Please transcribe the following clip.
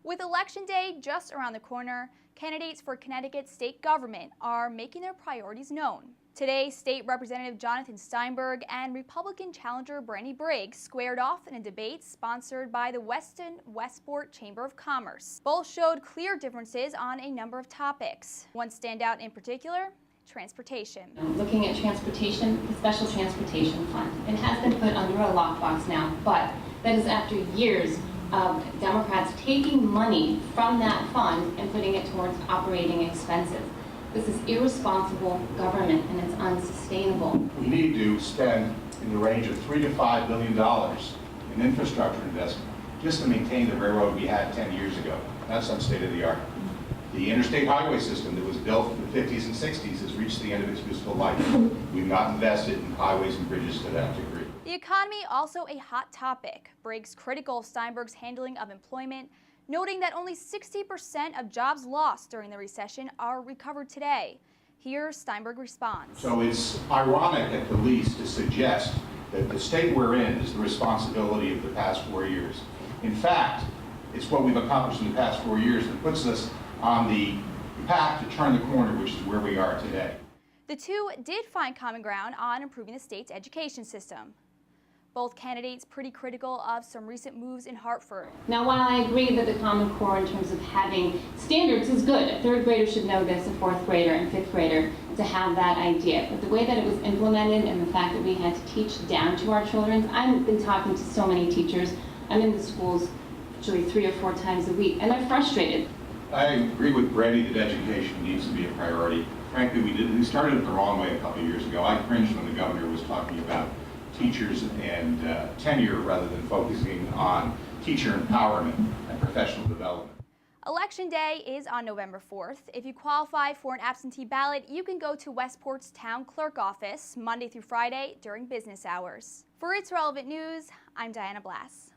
With Election Day just around the corner, candidates for Connecticut state government are making their priorities known. Today, State Representative Jonathan Steinberg and Republican challenger Briggs squared off in a debate sponsored by the Weston Westport Chamber of Commerce. Both showed clear differences on a number of topics. One standout in particular: transportation. Looking at transportation, the Special Transportation Fund. It has been put under a lockbox now, but that is after years of Democrats taking money from that fund and putting it towards operating expenses. This is irresponsible government and it's unsustainable. We need to spend in the range of $3 to $5 billion in infrastructure investment just to maintain the railroad we had 10 years ago. That's not state of the art. The interstate highway system that was built in the 50s and 60s has reached the end of its useful life. We've not invested in highways and bridges to that degree. The economy also a hot topic. Briggs critical of Steinberg's handling of employment, noting that only 60% of jobs lost during the recession are recovered today. Here, Steinberg responds. So it's ironic at the least to suggest that the state we're in is the responsibility of the past 4 years. In fact, it's what we've accomplished in the past 4 years that puts us on the path to turn the corner, which is where we are today. The two did find common ground on improving the state's education system. Both candidates pretty critical of some recent moves in Hartford. Now, while I agree that the Common Core in terms of having standards is good, a third grader should know this, a fourth grader and fifth grader, to have that idea. But the way that it was implemented and the fact that we had to teach down to our children, I've been talking to so many teachers. I'm in the schools actually 3 or 4 times a week, and they're frustrated. I agree with Brady that education needs to be a priority. Frankly, we started it the wrong way a couple of years ago. I cringed when the governor was talking about teachers and tenure rather than focusing on teacher empowerment and professional development. Election Day is on November 4th. If you qualify for an absentee ballot, you can go to Westport's town clerk office Monday through Friday during business hours. For It's Relevant News, I'm Diana Blass.